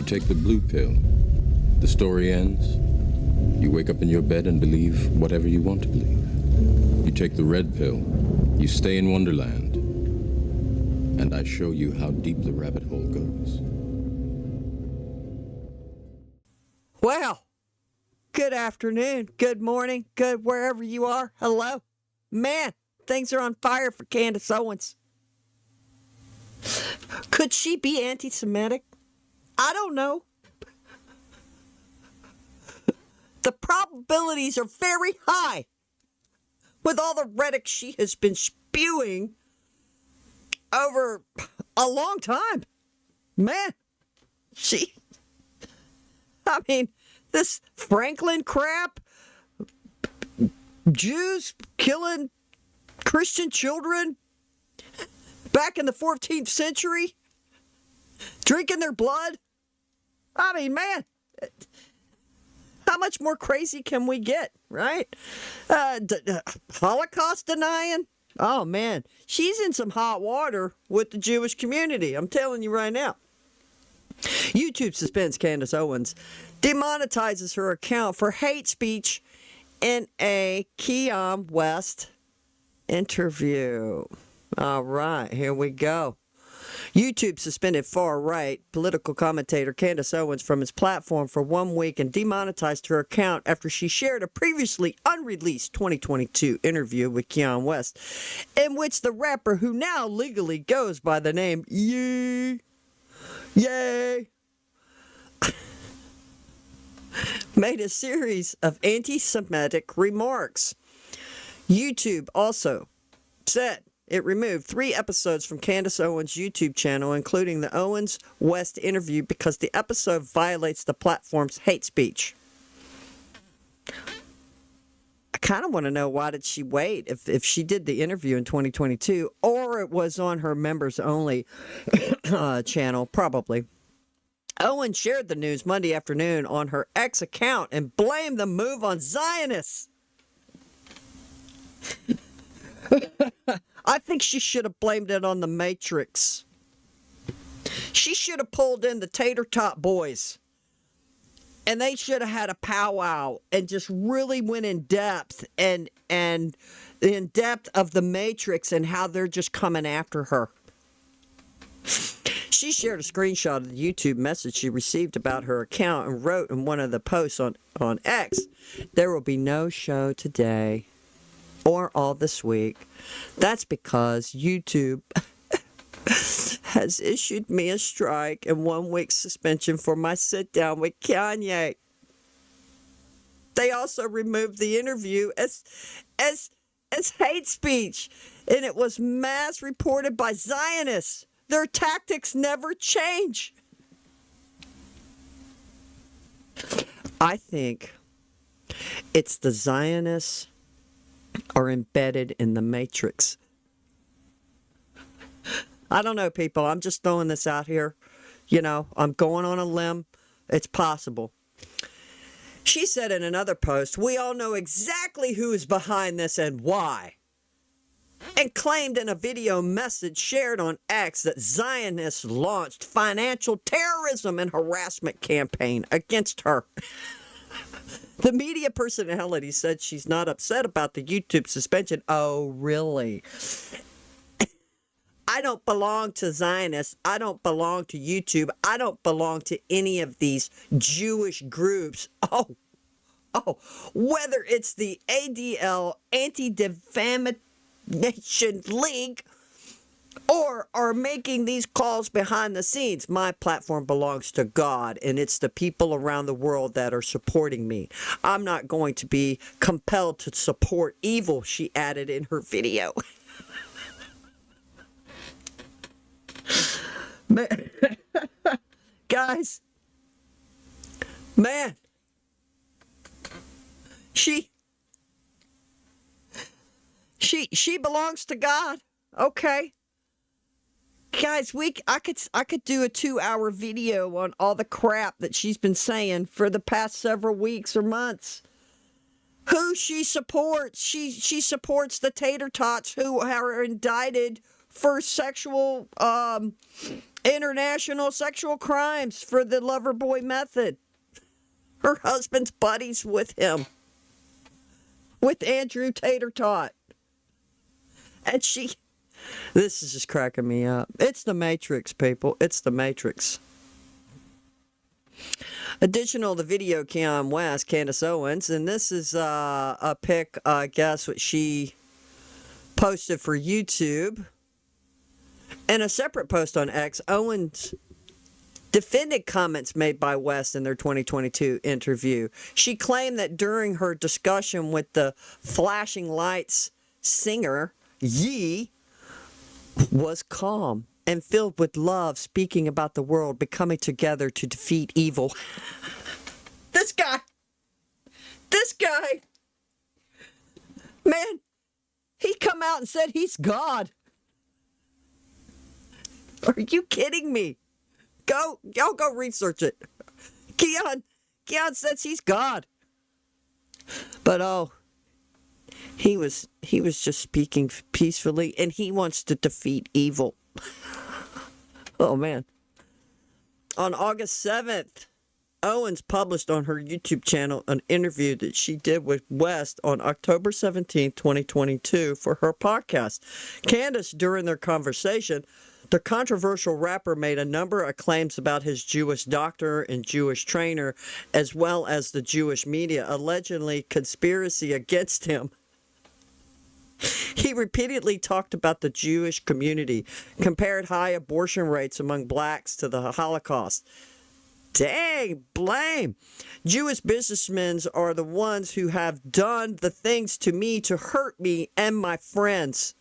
take the blue pill. The story ends. You wake up in your bed and believe whatever you want to believe. You take the red pill. You stay in Wonderland. And I show you how deep the rabbit hole goes. Well, good afternoon, good morning, good wherever you are. Hello. Man, things are on fire for Candace Owens. Could she be anti-Semitic? I don't know. The probabilities are very high with all the rhetoric she has been spewing over a long time. Man, this Franklin crap, Jews killing Christian children back in the 14th century, drinking their blood. Man, how much more crazy can we get, right? Holocaust denying? Oh, man, she's in some hot water with the Jewish community. I'm telling you right now. YouTube suspends Candace Owens, demonetizes her account for hate speech in a Kanye West interview. All right, here we go. YouTube suspended far-right political commentator Candace Owens from his platform for 1 week and demonetized her account after she shared a previously unreleased 2022 interview with Kanye West, in which the rapper, who now legally goes by the name Yay, made a series of anti-Semitic remarks. YouTube also said it removed 3 episodes from Candace Owens' YouTube channel, including the Owens West interview, because the episode violates the platform's hate speech. I kind of want to know, why did she wait if she did the interview in 2022, or it was on her members only channel, probably. Owens shared the news Monday afternoon on her X account and blamed the move on Zionists. I think she should have blamed it on the Matrix. She should have pulled in the Tater Tot boys. And they should have had a powwow and just really went in depth and in depth of the Matrix and how they're just coming after her. She shared a screenshot of the YouTube message she received about her account and wrote in one of the posts on X, "There will be no show today or all this week. That's because YouTube has issued me a strike and 1 week suspension for my sit down with Kanye." They also removed the interview as hate speech, and it was mass reported by Zionists. Their tactics never change. I think it's the Zionists are embedded in the Matrix. I don't know, people. I'm just throwing this out here. I'm going on a limb. It's possible. She said in another post, "We all know exactly who is behind this and why," and claimed in a video message shared on X that Zionists launched financial terrorism and harassment campaign against her. The media personality said she's not upset about the YouTube suspension. Oh, really? I don't belong to Zionists. I don't belong to YouTube. I don't belong to any of these Jewish groups. Oh, whether it's the ADL, Anti-Defamation League, or are making these calls behind the scenes. My platform belongs to God, and it's the people around the world that are supporting me. I'm not going to be compelled to support evil, she added in her video. Man. Guys, man, she belongs to God. Okay. Guys, I could do a 2-hour video on all the crap that she's been saying for the past several weeks or months. Who she supports. She supports the Tater Tots who are indicted for sexual, international sexual crimes for the lover boy method. Her husband's buddies with him, with Andrew Tater Tot. And this is just cracking me up. It's the Matrix, people. It's the Matrix. Additional to video cam West, Candace Owens, and this is a pic, I guess, what she posted for YouTube. In a separate post on X, Owens defended comments made by West in their 2022 interview. She claimed that during her discussion with the Flashing Lights singer, Ye was calm and filled with love, speaking about the world becoming together to defeat evil. This guy, man, he come out and said he's God. Are you kidding me? Y'all go research it. Keon says he's God. But he was just speaking peacefully, and he wants to defeat evil. Oh, man. On August 7th, Owens published on her YouTube channel an interview that she did with West on October 17th, 2022 for her podcast. Candace, during their conversation, the controversial rapper made a number of claims about his Jewish doctor and Jewish trainer, as well as the Jewish media, allegedly conspiracy against him. He repeatedly talked about the Jewish community, compared high abortion rates among blacks to the Holocaust. Dang, blame. Jewish businessmen are the ones who have done the things to me to hurt me and my friends.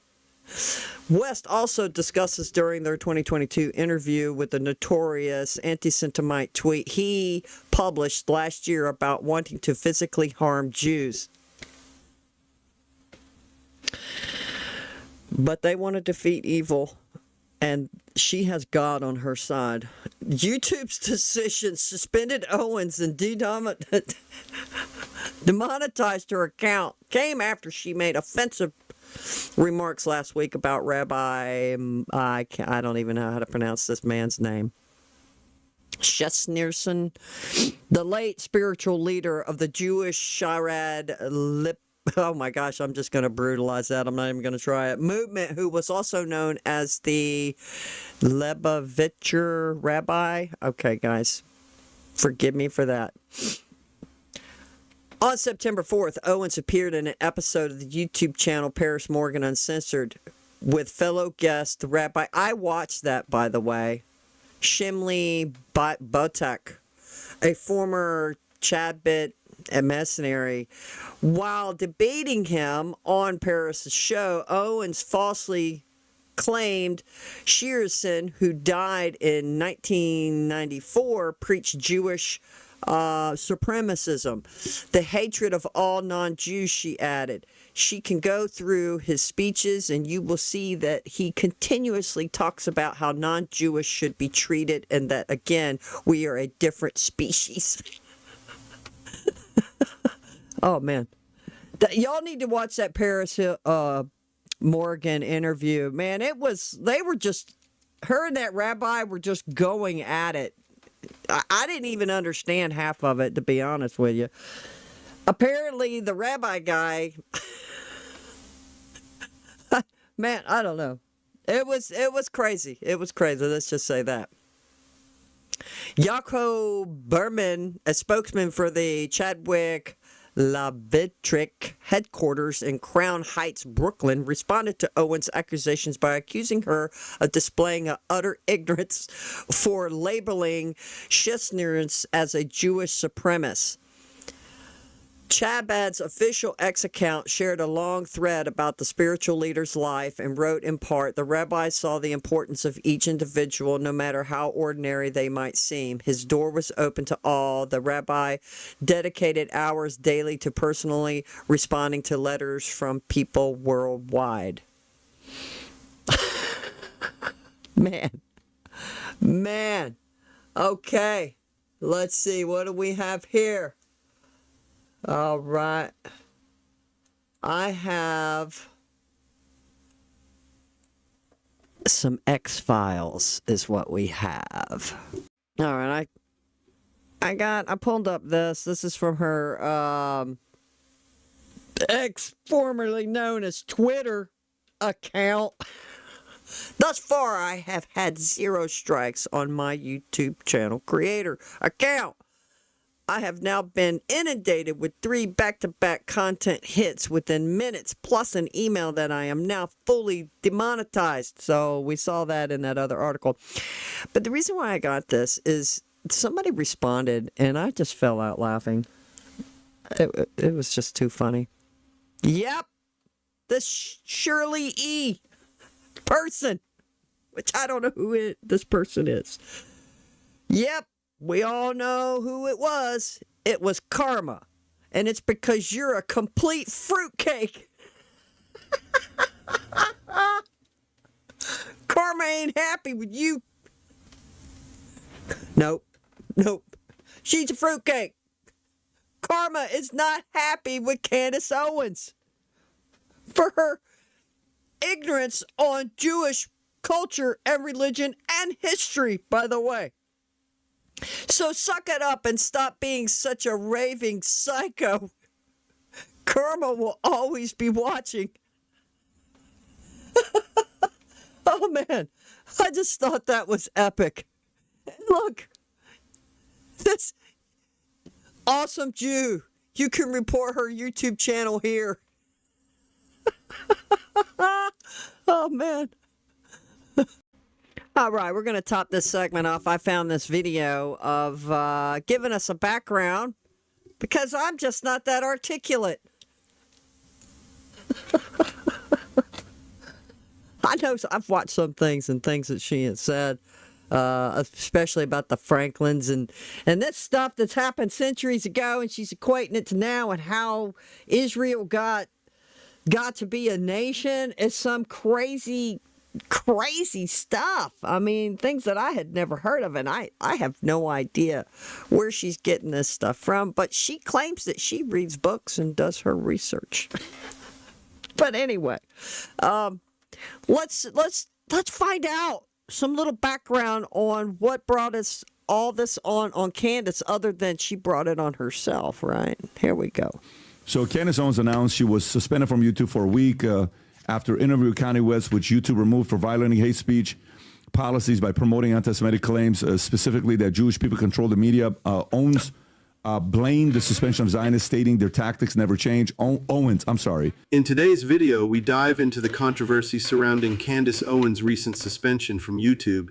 West also discusses during their 2022 interview with the notorious anti-Semite tweet he published last year about wanting to physically harm Jews. But they want to defeat evil, and she has God on her side. YouTube's decision suspended Owens and demonetized her account came after she made offensive remarks last week about Rabbi, I don't even know how to pronounce this man's name, Shesnerson, the late spiritual leader of the Jewish Sharad Lip. Oh my gosh, I'm just going to brutalize that. I'm not even going to try it. Movement, who was also known as the Lebovitcher Rabbi. Okay, guys, forgive me for that. On September 4th, Owens appeared in an episode of the YouTube channel Paris Morgan Uncensored with fellow guest Rabbi. I watched that, by the way. Shimli Botek, a former Chadbit mercenary. While debating him on Paris' show, Owens falsely claimed Shearson, who died in 1994, preached Jewish supremacism, the hatred of all non-Jews, she added. She can go through his speeches and you will see that he continuously talks about how non-Jewish should be treated and that, again, we are a different species. Oh, man. Y'all need to watch that Paris Morgan interview. Man, her and that rabbi were just going at it. I didn't even understand half of it, to be honest with you. Apparently, the rabbi guy, man, I don't know. It was crazy. It was crazy. Let's just say that. Jacob Berman, a spokesman for the Chadwick Lavitric headquarters in Crown Heights, Brooklyn, responded to Owens' accusations by accusing her of displaying an utter ignorance for labeling Shesnerans as a Jewish supremacist. Chabad's official X account shared a long thread about the spiritual leader's life and wrote in part, "The rabbi saw the importance of each individual, no matter how ordinary they might seem. His door was open to all. The rabbi dedicated hours daily to personally responding to letters from people worldwide." Man. Okay. Let's see. What do we have here? All right. I have some X-Files is what we have. All right, I pulled up this. This is from her formerly known as Twitter account. Thus far, I have had 0 strikes on my YouTube channel creator account. I have now been inundated with 3 back-to-back content hits within minutes, plus an email that I am now fully demonetized. So we saw that in that other article. But the reason why I got this is somebody responded, and I just fell out laughing. It was just too funny. Yep, this Shirley E. person, which I don't know who this person is. Yep, we all know who it was. It was Karma. And it's because you're a complete fruitcake. Karma ain't happy with you. Nope. She's a fruitcake. Karma is not happy with Candace Owens for her ignorance on Jewish culture and religion and history, by the way. So suck it up and stop being such a raving psycho. Karma will always be watching. Oh man, I just thought that was epic. Look, this awesome Jew. You can report her YouTube channel here. Oh, man. All right, we're going to top this segment off. I found this video of giving us a background because I'm just not that articulate. I know I've watched some things and things that she has said, especially about the Franklins and this stuff that's happened centuries ago, and she's equating it to now and how Israel got to be a nation. Is some crazy stuff. I mean, things that I had never heard of, and I have no idea where she's getting this stuff from, but she claims that she reads books and does her research. But anyway, let's find out some little background on what brought us all this on Candace, other than she brought it on herself, right? Here we go. So Candace Owens announced she was suspended from YouTube for a week after interview with Kanye West, which YouTube removed for violating hate speech policies by promoting anti-Semitic claims, specifically that Jewish people control the media. Owens blamed the suspension of Zionists, stating their tactics never change. Owens, I'm sorry. In today's video, we dive into the controversy surrounding Candace Owens' recent suspension from YouTube.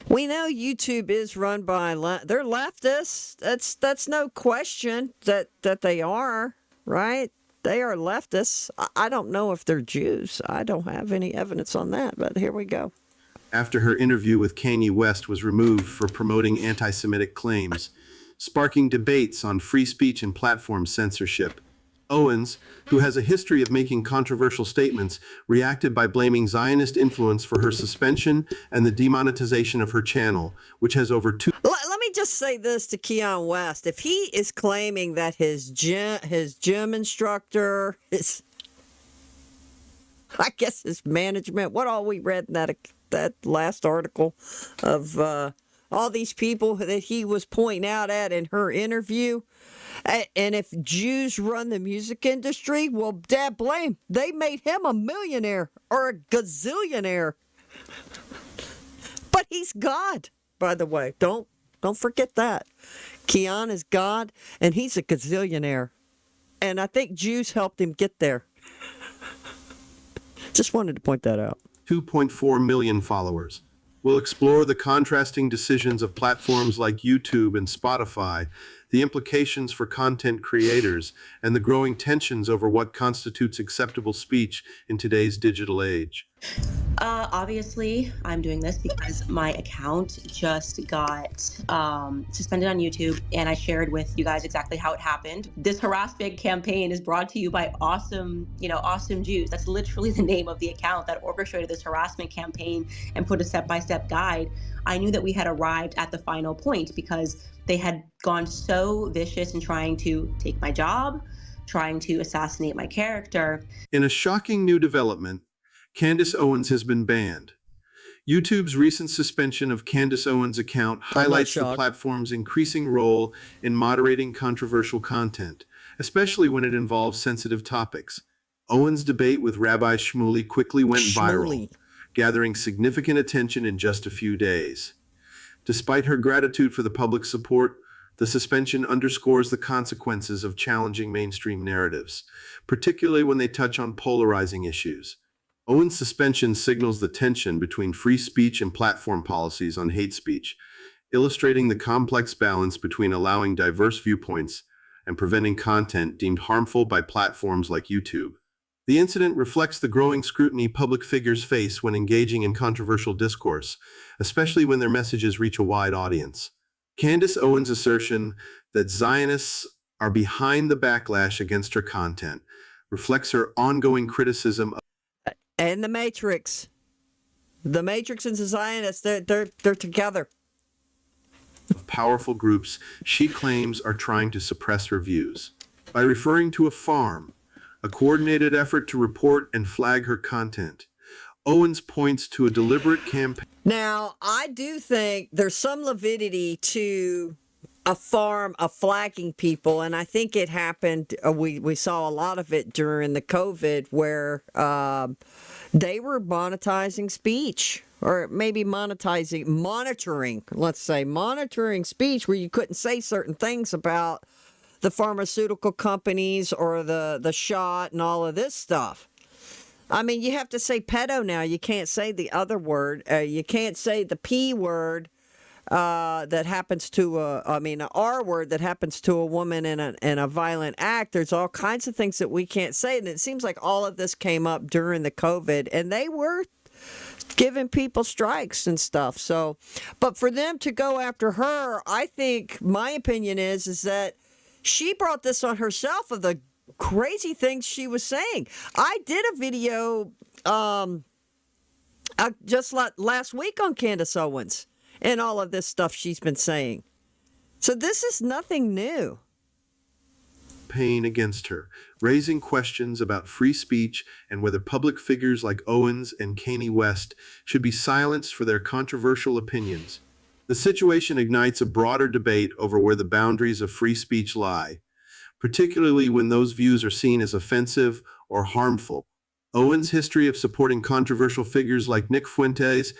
We know YouTube is run by they're leftists. That's no question that they are. Right? They are leftists. I don't know if they're Jews. I don't have any evidence on that, but here we go. After her interview with Kanye West was removed for promoting anti-Semitic claims, sparking debates on free speech and platform censorship, Owens, who has a history of making controversial statements, reacted by blaming Zionist influence for her suspension and the demonetization of her channel, which has over Let me just say this to Kanye West. If he is claiming that his gym instructor, I guess his management, what all we read in that last article of all these people that he was pointing out at in her interview, and if Jews run the music industry, well, dad blame. They made him a millionaire or a gazillionaire. But he's God, by the way. Don't forget that. Keon is God, and he's a gazillionaire. And I think Jews helped him get there. Just wanted to point that out. 2.4 million followers. We'll explore the contrasting decisions of platforms like YouTube and Spotify, the implications for content creators, and the growing tensions over what constitutes acceptable speech in today's digital age. Obviously, I'm doing this because my account just got suspended on YouTube, and I shared with you guys exactly how it happened. This harassment campaign is brought to you by awesome Jews. That's literally the name of the account that orchestrated this harassment campaign and put a step-by-step guide. I knew that we had arrived at the final point because they had gone so vicious in trying to take my job, trying to assassinate my character. In a shocking new development, Candace Owens has been banned. YouTube's recent suspension of Candace Owens' account highlights the shocked. platform's increasing role in moderating controversial content, especially when it involves sensitive topics. Owens' debate with Rabbi Shmuley quickly went viral, Shmuley. gathering significant attention in just a few days. Despite her gratitude for the public's support, the suspension underscores the consequences of challenging mainstream narratives, particularly when they touch on polarizing issues. Owens' suspension signals the tension between free speech and platform policies on hate speech, illustrating the complex balance between allowing diverse viewpoints and preventing content deemed harmful by platforms like YouTube. The incident reflects the growing scrutiny public figures face when engaging in controversial discourse, especially when their messages reach a wide audience. Candace Owens' assertion that Zionists are behind the backlash against her content reflects her ongoing criticism And the Matrix. The Matrix and the Zionists, they're together. of powerful groups she claims are trying to suppress her views. By referring to a farm, a coordinated effort to report and flag her content, Owens points to a deliberate campaign. Now, I do think there's some validity to a farm of flagging people, and I think it happened. We saw a lot of it during the COVID, where they were monetizing speech, or maybe monitoring. Let's say monitoring speech, where you couldn't say certain things about the pharmaceutical companies or the shot and all of this stuff. I mean, you have to say pedo now. You can't say the other word. You can't say the P word that happens to an R word that happens to a woman in a violent act. There's all kinds of things that we can't say. And it seems like all of this came up during the COVID, and they were giving people strikes and stuff. So, but for them to go after her, I think my opinion is that she brought this on herself of the crazy things she was saying. I did a video just last week on Candace Owens and all of this stuff she's been saying. So this is nothing new. Against her, raising questions about free speech and whether public figures like Owens and Kanye West should be silenced for their controversial opinions. The situation ignites a broader debate over where the boundaries of free speech lie, particularly when those views are seen as offensive or harmful. Owens' history of supporting controversial figures like Nick Fuentes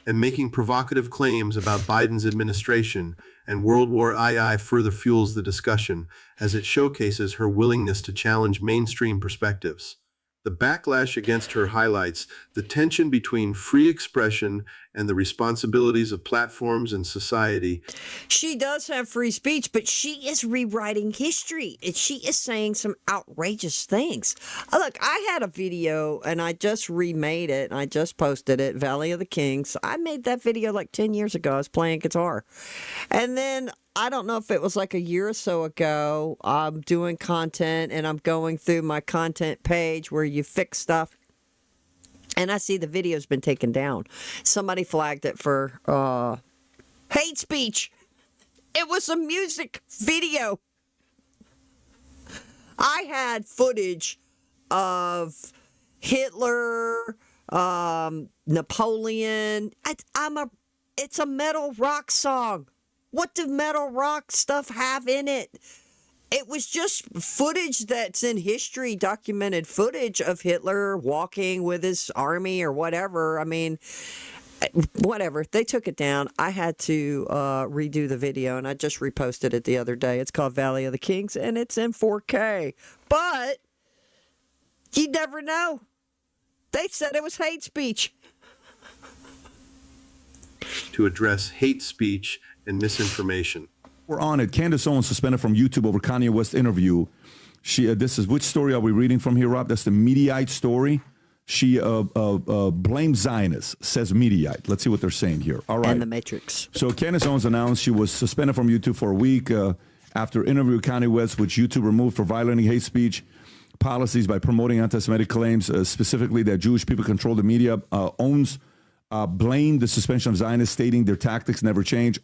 and making provocative claims about Biden's administration and World War II further fuels the discussion, as it showcases her willingness to challenge mainstream perspectives. The backlash against her highlights the tension between free expression and the responsibilities of platforms and society. She does have free speech, but she is rewriting history, and she is saying some outrageous things. Look, I had a video, and I just remade it, and I just posted it, Valley of the Kings. I made that video like 10 years ago. I was playing guitar. And then I don't know if it was like a year or so ago, I'm doing content, and I'm going through my content page where you fix stuff. And I see the video's been taken down. Somebody flagged it for hate speech. It was a music video. I had footage of Hitler, Napoleon. It's a metal rock song. What do metal rock stuff have in it? It was just footage that's in history, documented footage of Hitler walking with his army or whatever. I mean, whatever. They took it down. I had to redo the video, and I just reposted it the other day. It's called Valley of the Kings, and it's in 4K. But you never know. They said it was hate speech. To address hate speech and misinformation. We're on it. Candace Owens suspended from YouTube over Kanye West interview. This is which story are we reading from here, Rob? That's the Mediaite story. She blames Zionists, says Mediaite. Let's see what they're saying here. All right. And the Matrix. So Candace Owens announced she was suspended from YouTube for a week after interview with Kanye West, which YouTube removed for violating hate speech policies by promoting anti-Semitic claims, specifically that Jewish people control the media. Owens blamed the suspension of Zionists, stating their tactics never change.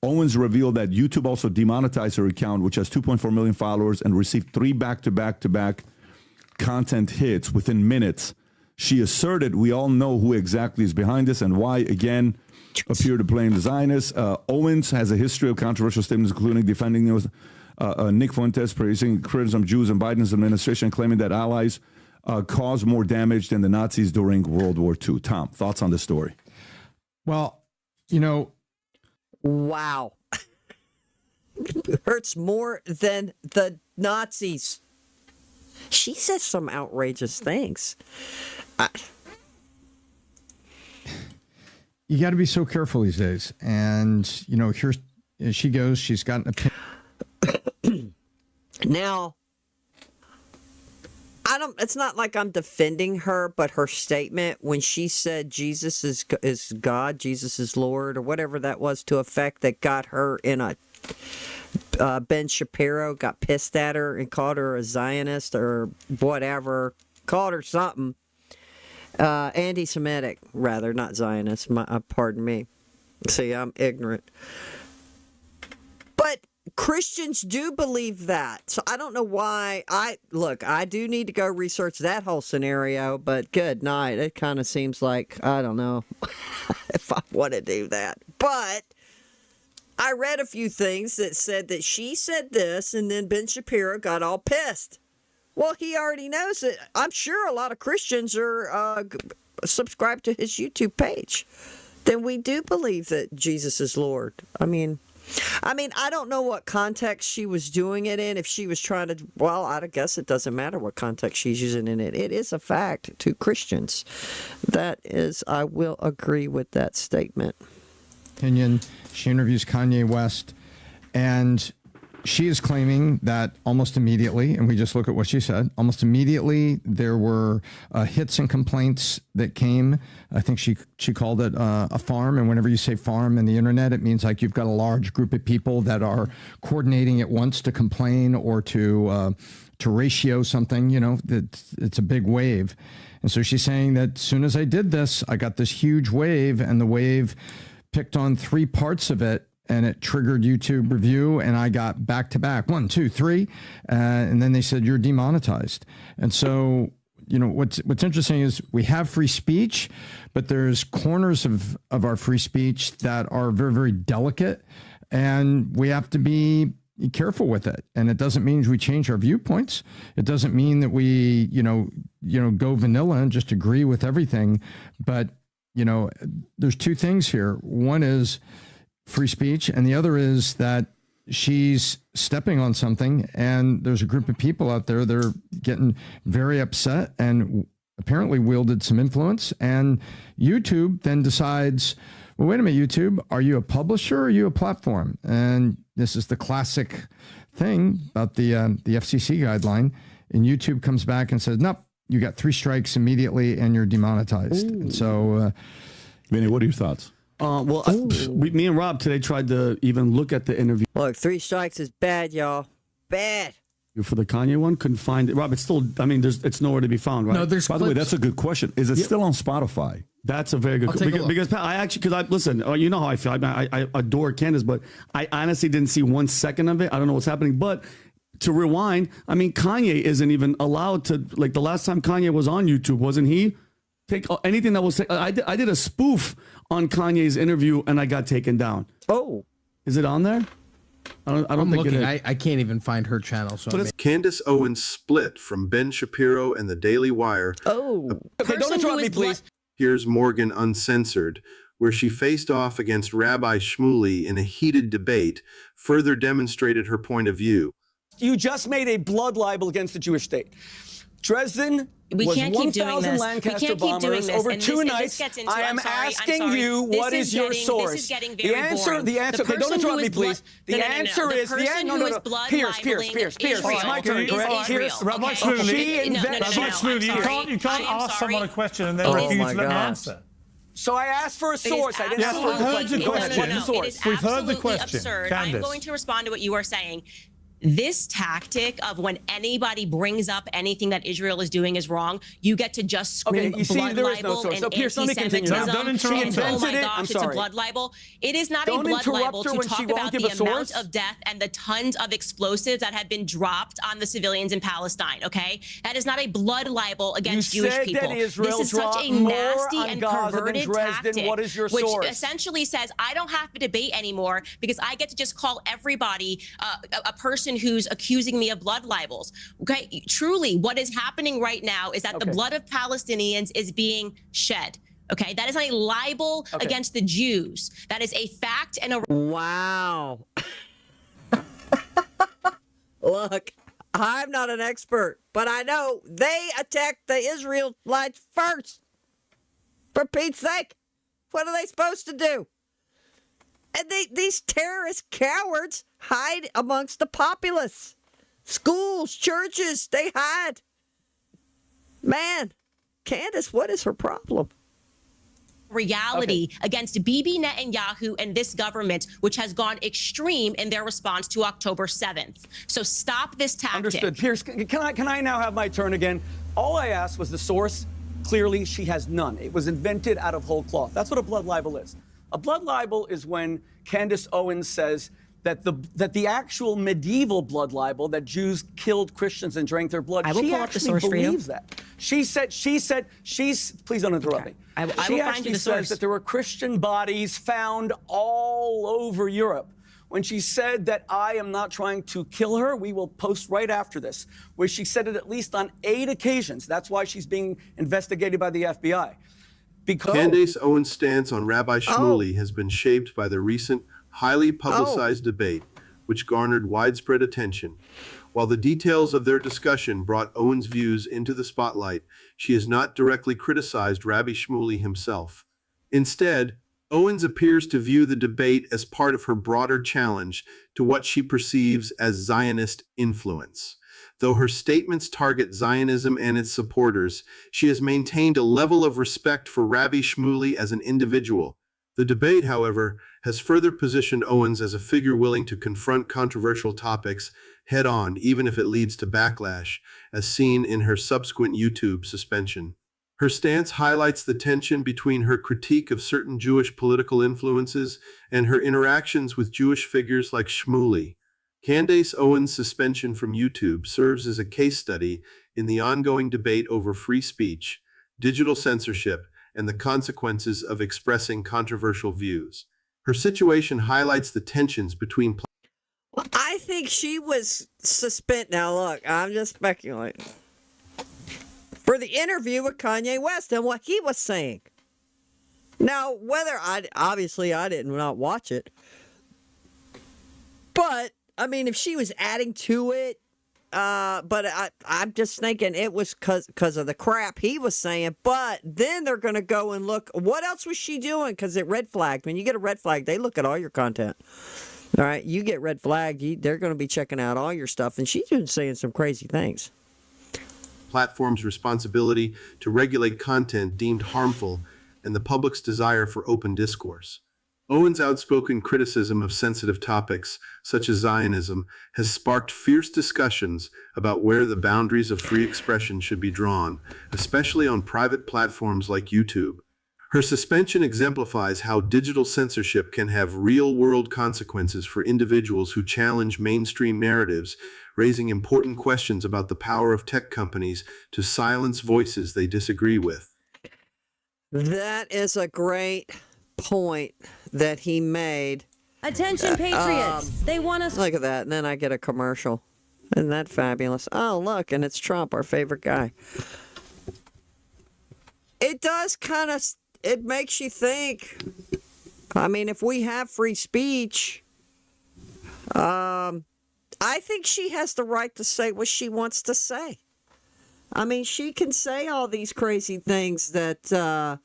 Owens revealed that YouTube also demonetized her account, which has 2.4 million followers, and received 3 back-to-back-to-back content hits within minutes She asserted, we all know who exactly is behind this and why, again, appear to blame the Zionists. Owens has a history of controversial statements, including defending Nick Fuentes, praising criticism of Jews and Biden's administration, claiming that allies caused more damage than the Nazis during World War II. Tom, thoughts on this story? Well, you know, Wow. Hurts more than the Nazis. She says some outrageous things. you got to be so careful these days. And, you know, here she goes. She's got an opinion. Now, it's not like I'm defending her, but her statement when she said Jesus is God, Jesus is Lord, or whatever that was to effect, that got her in a Ben Shapiro got pissed at her and called her a Zionist or whatever, called her something. Anti-Semitic, rather, not Zionist. Pardon me. See, I'm ignorant. But Christians do believe that. So I don't know why. I do need to go research that whole scenario, but good night. It kind of seems like, I don't know if I want to do that. But I read a few things that said that she said this, and then Ben Shapiro got all pissed. Well, he already knows it. I'm sure a lot of Christians are subscribed to his YouTube page. Then we do believe that Jesus is Lord. I mean, I don't know what context she was doing it in. If she was trying to, well, I guess it doesn't matter what context she's using in it. It is a fact to Christians. That is, I will agree with that statement. Opinion. She interviews Kanye West, and she is claiming that almost immediately, and we just look at what she said, almost immediately there were hits and complaints that came. I think she called it a farm, and whenever you say farm in the internet, it means like you've got a large group of people that are coordinating at once to complain or to ratio something. You know, it's a big wave. And so she's saying that as soon as I did this, I got this huge wave, and the wave picked on 3 parts of it, and it triggered YouTube review, and I got back to back 1, 2, 3, and then they said you're demonetized. And so, you know, what's interesting is we have free speech, but there's corners of our free speech that are very, very delicate, and we have to be careful with it. And it doesn't mean we change our viewpoints. It doesn't mean that we, you know, go vanilla and just agree with everything. But you know, there's 2 things here. One is free speech, and the other is that she's stepping on something, and there's a group of people out there that are getting very upset and apparently wielded some influence. And YouTube then decides, well, wait a minute, YouTube, are you a publisher or are you a platform? And this is the classic thing about the FCC guideline. And YouTube comes back and says, nope, you got 3 strikes immediately and you're demonetized. Ooh. And so, Vinny, what are your thoughts? Me and Rob today tried to even look at the interview. Look, 3 strikes is bad, y'all. Bad. For the Kanye one, couldn't find it. Rob, it's still, it's nowhere to be found, right? No, there's By the way, that's a good question. Is it still on Spotify? That's a very good question. Because listen, you know how I feel. I adore Candace, but I honestly didn't see 1 second of it. I don't know what's happening. But to rewind, Kanye isn't even allowed to, like the last time Kanye was on YouTube, wasn't he? Take anything that was, I did a spoof on Kanye's interview and I got taken down. Oh. Is it on there? I don't think looking. it is. I can't even find her channel. So Candace Owens split from Ben Shapiro and the Daily Wire. Oh. Okay, don't interrupt me, please. Here's Morgan Uncensored, where she faced off against Rabbi Shmuley in a heated debate, further demonstrated her point of view. You just made a blood libel against the Jewish state. Dresden was 1,000 Lancaster bombers over 2 nights. I am asking you, what is your source? The answer, okay, don't interrupt me, please. The answer is, Pierce, it's my turn, correct? Pierce, Rabbi Shmuley, you can't ask someone a question and then refuse to let them answer. So I asked for a source. I didn't ask for a question. Go ahead. What's the source? We've heard the question. Absurd. Candace. I'm going to respond to what you are saying. this tactic of when anybody brings up anything that Israel is doing is wrong, you get to just scream Okay, you see, blood there is no libel source. and So, Pierce, let me continue. Don't interrupt and, her. oh my I'm gosh, it's a sorry. blood libel. It is not Don't a blood interrupt libel her to when she talk won't about give the a amount source. of death and the tons of explosives that have been dropped on the civilians in Palestine, okay? That is not a blood libel against You Jewish said people. that Israel This is such dropped a more nasty on and Gaza than perverted Dresden. tactic, What is your which source? essentially says, I don't have to debate anymore because I get to just call everybody a person who's accusing me of blood libels. Okay, truly, what is happening right now is that the blood of Palestinians is being shed. Okay, that is not a libel against the Jews. That is a fact and a. Wow. Look, I'm not an expert, but I know they attacked the Israelites first. For Pete's sake, what are they supposed to do? And these terrorist cowards hide amongst the populace. Schools, churches, they hide. Man, Candace, what is her problem? Reality against Bibi Netanyahu and this government, which has gone extreme in their response to October 7th. So stop this tactic. Understood. Pierce, can I now have my turn again? All I asked was the source. Clearly, she has none. It was invented out of whole cloth. That's what a blood libel is. A blood libel is when Candace Owens says that the actual medieval blood libel, that Jews killed Christians and drank their blood, I will she pull up the actually source for you. believes that. She's, please don't interrupt me. I will She find actually you the says source. that there were Christian bodies found all over Europe. When she said that I am not trying to kill her, we will post right after this, where she said it at least on 8 occasions. That's why she's being investigated by the FBI. Candace Owens' stance on Rabbi Shmuley has been shaped by the recent, highly publicized debate, which garnered widespread attention. While the details of their discussion brought Owens' views into the spotlight, she has not directly criticized Rabbi Shmuley himself. Instead, Owens appears to view the debate as part of her broader challenge to what she perceives as Zionist influence. Though her statements target Zionism and its supporters, she has maintained a level of respect for Rabbi Shmuley as an individual. The debate, however, has further positioned Owens as a figure willing to confront controversial topics head-on, even if it leads to backlash, as seen in her subsequent YouTube suspension. Her stance highlights the tension between her critique of certain Jewish political influences and her interactions with Jewish figures like Shmuley. Candace Owens' suspension from YouTube serves as a case study in the ongoing debate over free speech, digital censorship, and the consequences of expressing controversial views. Her situation highlights the tensions between. I think she was suspended. Now, look, I'm just speculating. For the interview with Kanye West and what he was saying. Now, whether obviously I did not watch it, but I mean, if she was adding to it, but I'm just thinking it was because of the crap he was saying. But then they're going to go and look. What else was she doing? Because it red flagged. When you get a red flag, they look at all your content. All right, you get red flagged, they're going to be checking out all your stuff. And she's been saying some crazy things. Platforms' responsibility to regulate content deemed harmful and the public's desire for open discourse. Owens' outspoken criticism of sensitive topics, such as Zionism, has sparked fierce discussions about where the boundaries of free expression should be drawn, especially on private platforms like YouTube. Her suspension exemplifies how digital censorship can have real-world consequences for individuals who challenge mainstream narratives, raising important questions about the power of tech companies to silence voices they disagree with. That is a great point that he made. Attention, patriots! They want us. Look at that, and then I get a commercial. Isn't that fabulous? Oh, look, and it's Trump, our favorite guy. It does kind of, it makes you think. I mean, if we have free speech, I think she has the right to say what she wants to say. I mean, she can say all these crazy things that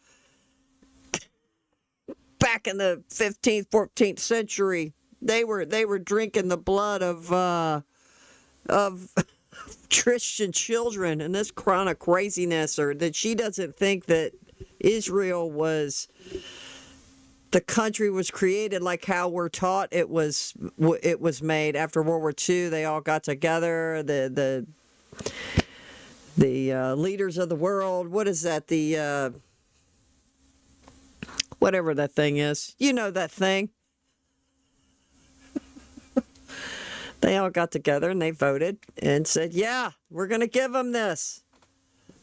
back in the 15th, 14th century, they were drinking the blood of Christian children and this chronic craziness, or that she doesn't think that Israel was the country was created, like how we're taught it was made after World War II. They all got together. The leaders of the world. What is that? The whatever that thing is. You know that thing. They all got together and they voted and said, yeah, we're going to give them this.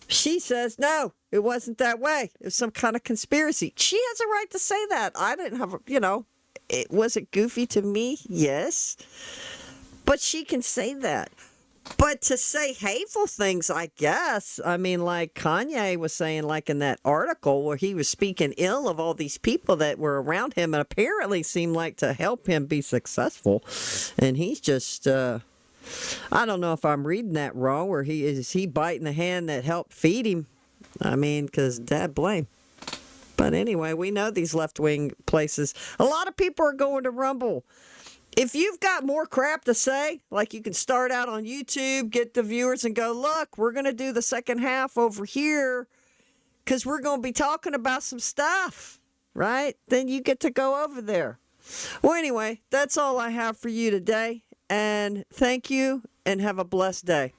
She says, no, it wasn't that way. It was some kind of conspiracy. She has a right to say that. I didn't have, was it goofy to me? Yes. But she can say that. But to say hateful things, I guess, I mean, like Kanye was saying, like in that article where he was speaking ill of all these people that were around him and apparently seemed like to help him be successful. And he's just, I don't know if I'm reading that wrong, or is he biting the hand that helped feed him? I mean, because dad blame. But anyway, we know these left-wing places. A lot of people are going to Rumble. If you've got more crap to say, like you can start out on YouTube, get the viewers and go, look, we're going to do the second half over here because we're going to be talking about some stuff, right? Then you get to go over there. Well, anyway, that's all I have for you today. And thank you and have a blessed day.